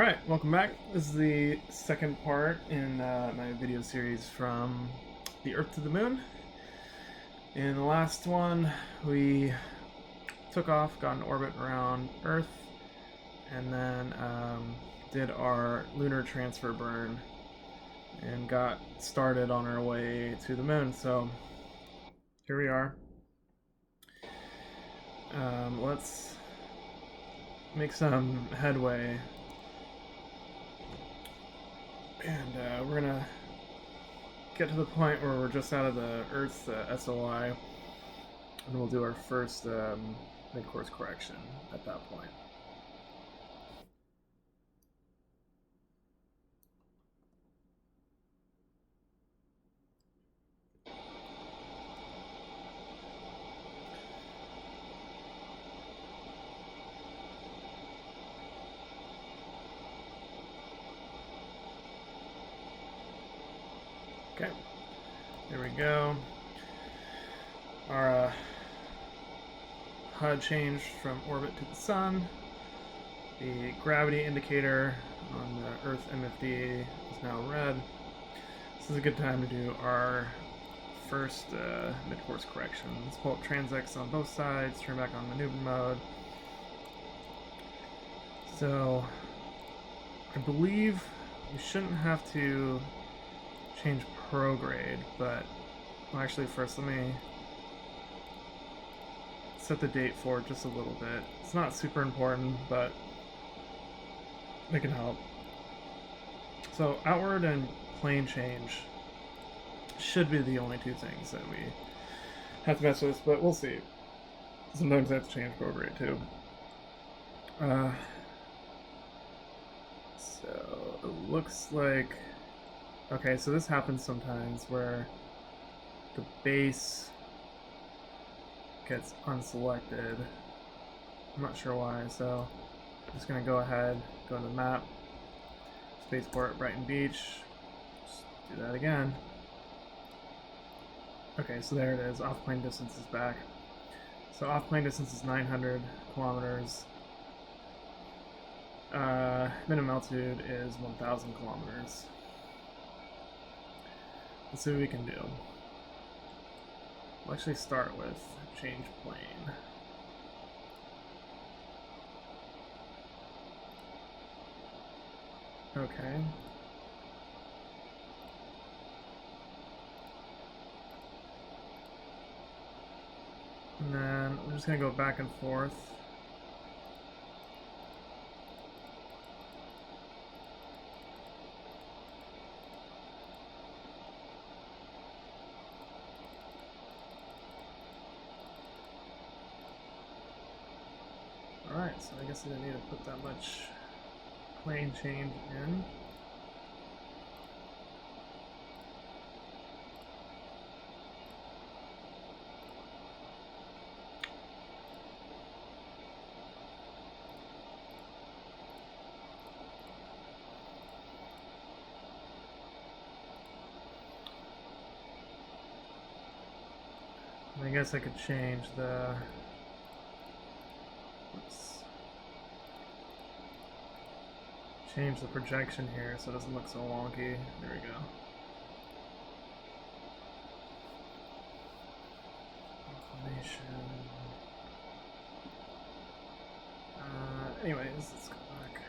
Alright, welcome back. This is the second part in my video series from the Earth to the Moon. In the last one, we took off, got in orbit around Earth, and then did our lunar transfer burn and got started on our way to the Moon. So here we are. Let's make some headway. And we're gonna get to the point where we're just out of the Earth's SOI, and we'll do our first mid-course correction at that point. Okay, there we go. Our HUD changed from orbit to the sun. The gravity indicator on the Earth MFD is now red. This is a good time to do our first mid-course correction. Let's pull up TransX on both sides, turn back on maneuver mode. So, I believe we shouldn't have to change prograde, but well, actually first let me set the date forward just a little bit. It's not super important, but it can help. So outward and plane change should be the only two things that we have to mess with, but we'll see. Sometimes I have to change prograde too. So it looks like, okay, so this happens sometimes where the base gets unselected. I'm not sure why, so I'm just gonna go ahead, go to the map, spaceport, Brighton Beach, just do that again. Okay, so there it is, off-plane distance is back. So off-plane distance is 900 kilometers. Minimum altitude is 1,000 kilometers. Let's see what we can do. We'll actually start with change plane. Okay. And then we're just going to go back and forth. Alright, so I guess I didn't need to put that much plane change in. I guess I could change the... change the projection here so it doesn't look so wonky. There we go. Inclination. Anyways, let's go back.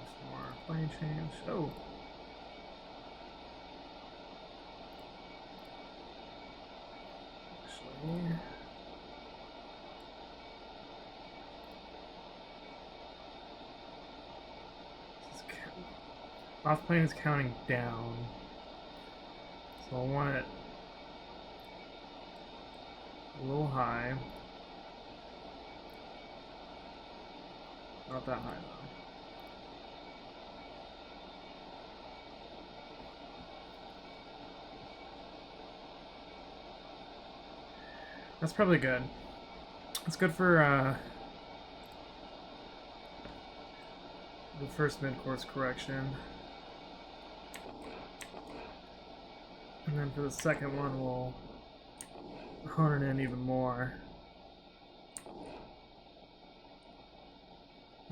Some more plane change. Oh! Actually... off plane is counting down, so I want it a little high. Not that high though. That's probably good. It's good for the first mid-course correction. And then for the second one, we'll hone it in even more.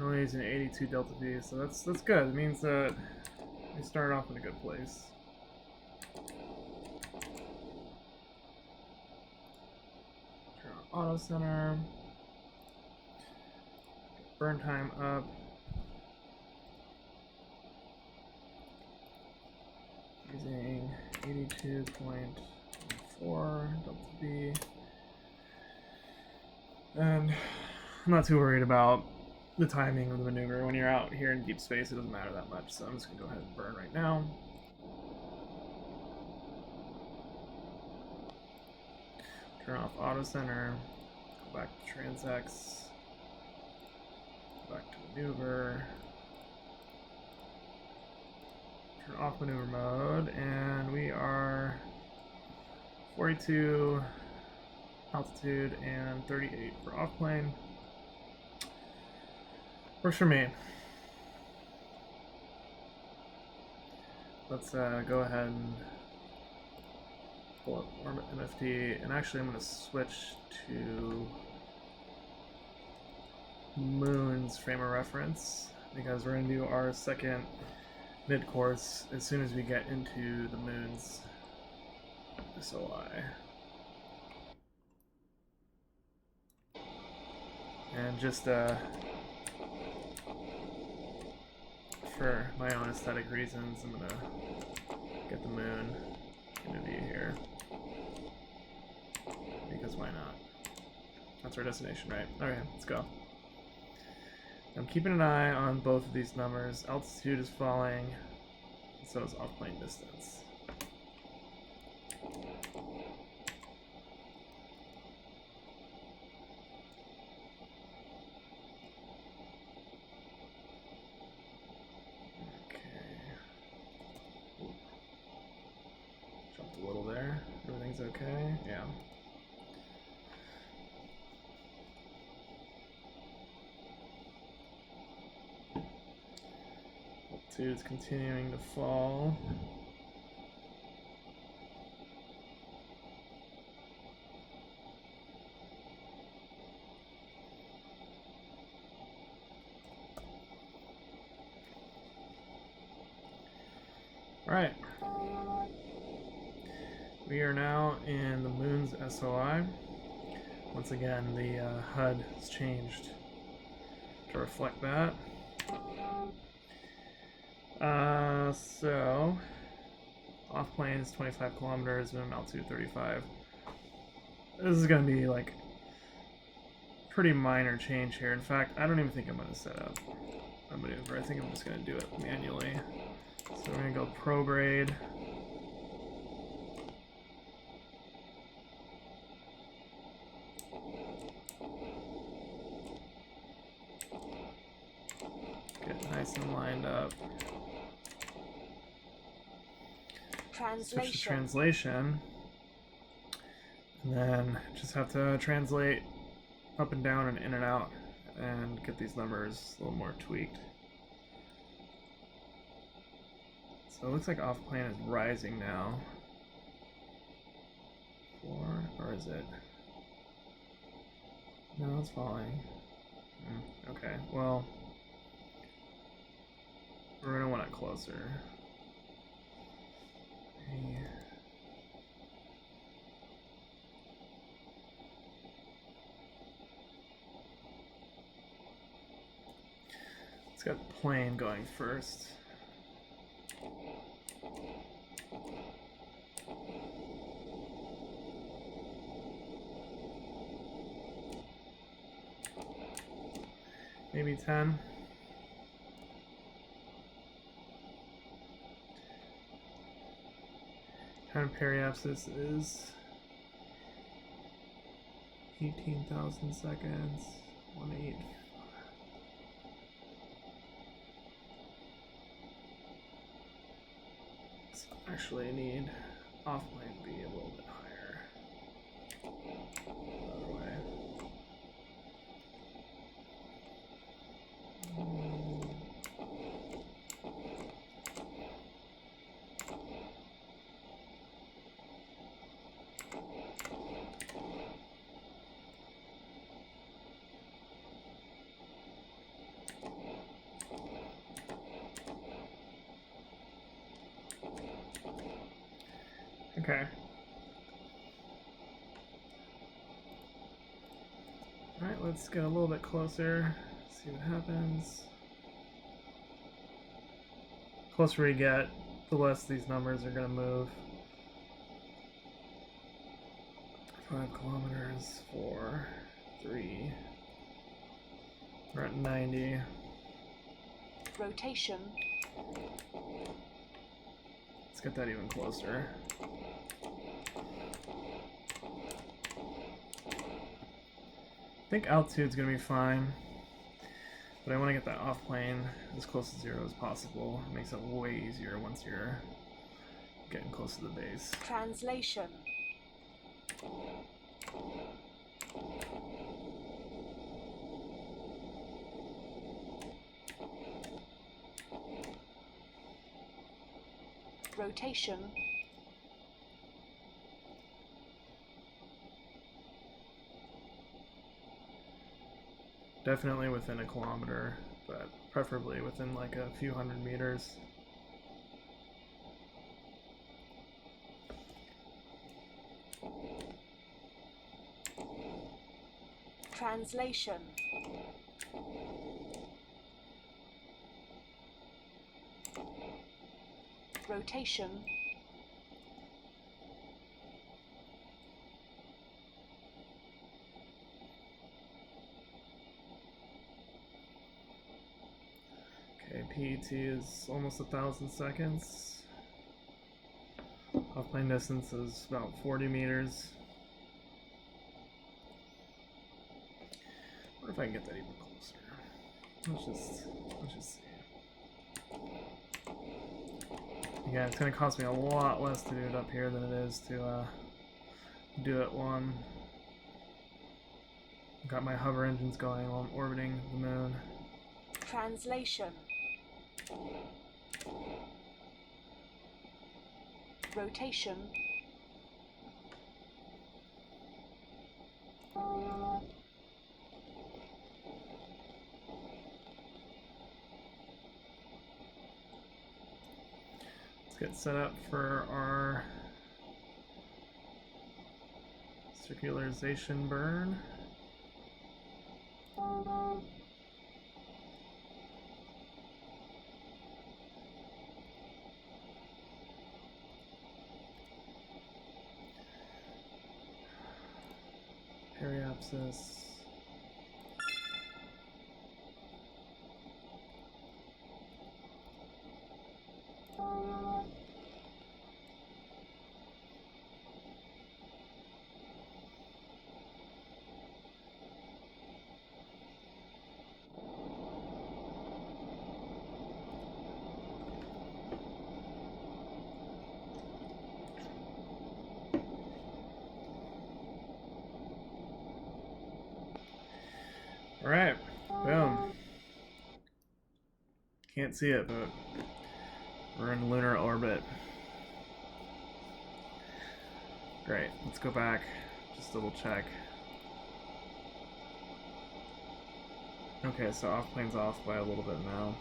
Noise and 82 delta V, so that's good. It means that we started off in a good place. Turn on auto center. Burn time up. Using 82.4 delta V. And I'm not too worried about the timing of the maneuver. When you're out here in deep space, it doesn't matter that much, so I'm just going to go ahead and burn right now. Turn off auto center, go back to TransX, go back to maneuver, turn off maneuver mode, and we are 42 altitude and 38 for off plane. Works for me. Let's go ahead and pull up orbit MFD, and actually I'm going to switch to Moon's frame of reference because we're going to do our second mid-course as soon as we get into the Moon's SOI. And just for my own aesthetic reasons, I'm gonna get the Moon into view here. Because why not? That's our destination, right? Okay, let's go. I'm keeping an eye on both of these numbers. Altitude is falling, and so is off-plane distance. Okay, yeah. Altitude's continuing to fall. All right. We are now in the Moon's SOI. Once again, the HUD has changed to reflect that. So, off plane is 25 kilometers, minimum altitude 35. This is going to be like pretty minor change here. In fact, I don't even think I'm going to set up a maneuver. I think I'm just going to do it manually. So we're going to go prograde. Get nice and lined up. Switch to translation. And then just have to translate up and down and in and out and get these numbers a little more tweaked. So it looks like off plane is rising now. 4, or is it? No, it's falling. Okay, well, we're gonna want it closer. Let's get the plane going first. Maybe 10. Time periapsis is 18,000 seconds. 1.8. So actually I need off plane to be a little bit higher. The other way. Okay. Alright, let's get a little bit closer, see what happens. The closer we get, the less these numbers are going to move. 5 kilometers, 4, 3. We're at 90. Rotation. Let's get that even closer. I think altitude's gonna be fine, but I want to get that off plane as close to 0 as possible. It makes it way easier once you're getting close to the base. Translation. Rotation. Definitely within a kilometer, but preferably within like a few hundred meters. Translation. Rotation. Okay, PET is almost 1,000 seconds. Off-plane distance is about 40 meters. I wonder if I can get that even closer. Let's just see. Yeah, it's gonna cost me a lot less to do it up here than it is to do it while I'm got my hover engines going while I'm orbiting the moon. Translation. Rotation. Let's get set up for our circularization burn. Periapsis. Alright, boom. Can't see it, but we're in lunar orbit. Great, let's go back, just double check. Okay, so off plane's off by a little bit now.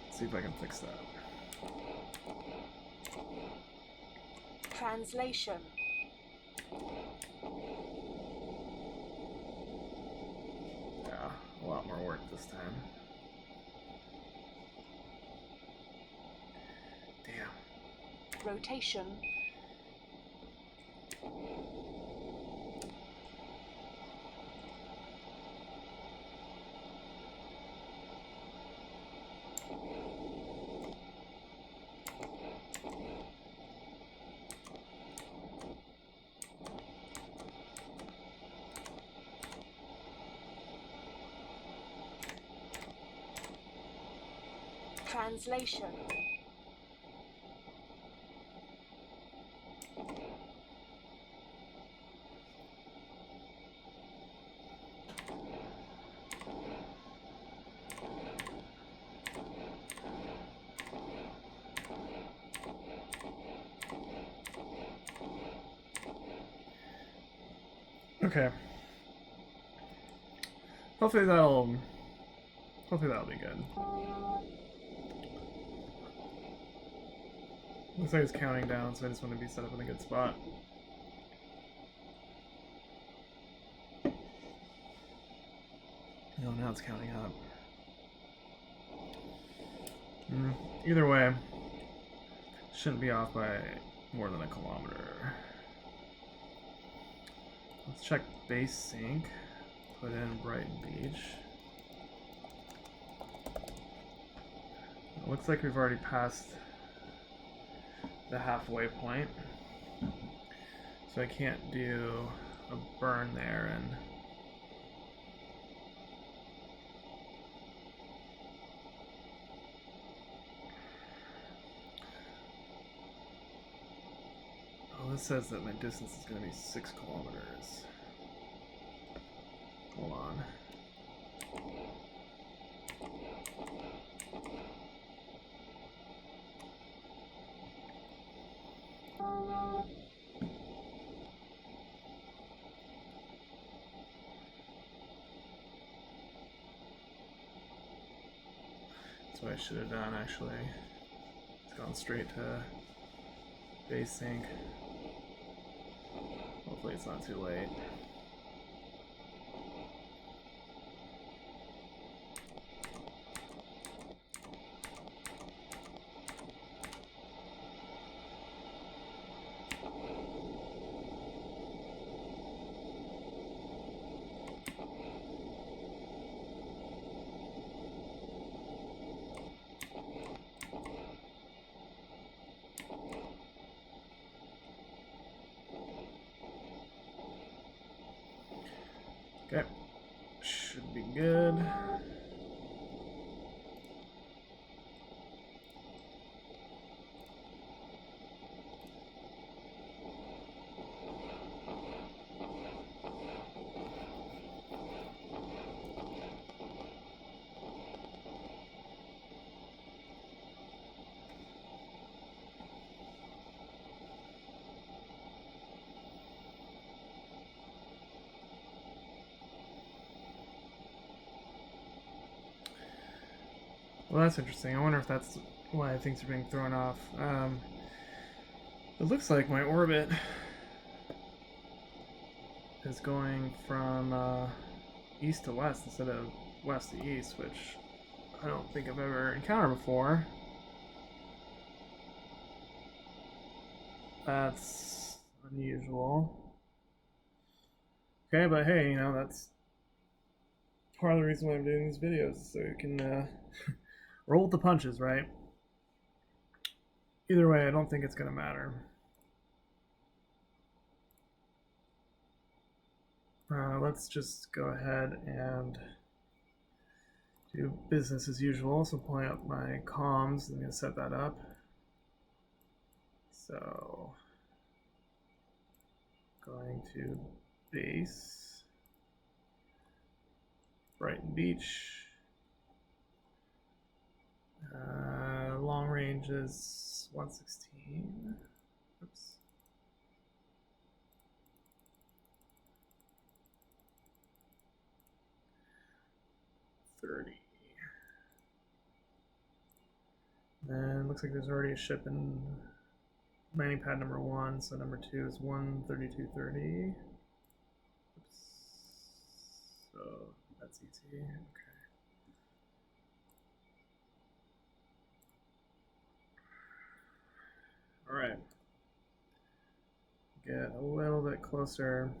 Let's see if I can fix that. Translation. Yeah, a lot more work this time. Damn. Rotation. Translation. Okay. Hopefully that'll be good. Looks like it's counting down, so I just want to be set up in a good spot. Oh, now it's counting up. Either way, shouldn't be off by more than a kilometer. Let's check base sync. Put in Brighton Beach. It looks like we've already passed the halfway point, so I can't do a burn there and this says that my distance is going to be 6 kilometers. Hold on. That's what I should have done, actually. It's gone straight to base sync. Hopefully it's not too late. Okay, should be good. Well, that's interesting. I wonder if that's why things are being thrown off. It looks like my orbit is going from east to west instead of west to east, which I don't think I've ever encountered before. That's unusual. Okay, but hey, you know, that's part of the reason why I'm doing these videos, so you can roll with the punches, right? Either way, I don't think it's going to matter. Let's just go ahead and do business as usual. So pulling up my comms, I'm going to set that up. So going to base, Brighton Beach. Long range is 116. Oops. And looks like there's already a ship in landing pad number 1, so number 2 is 13230. Oops. So that's ET. Okay. All right. Get a little bit closer.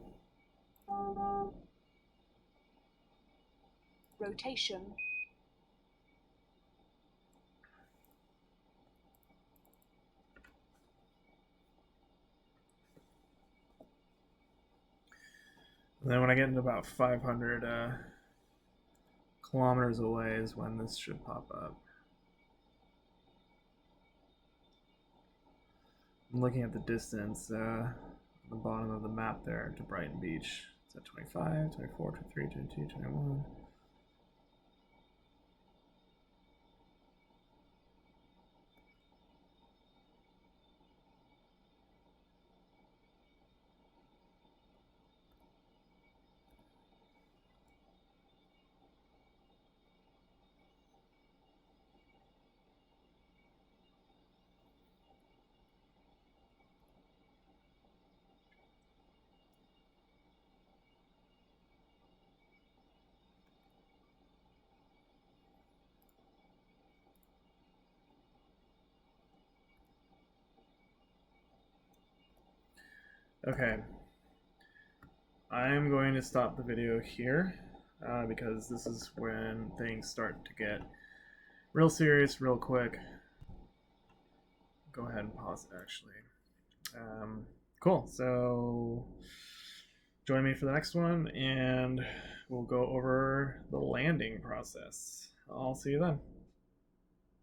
Rotation. And then when I get into about 500 kilometers away is when this should pop up. I'm looking at the distance at the bottom of the map there to Brighton Beach. It's at 25, 24, 23, 22, 21. Okay. I'm going to stop the video here because this is when things start to get real serious real quick. Go ahead and pause it, actually. Cool. So join me for the next one, and we'll go over the landing process. I'll see you then.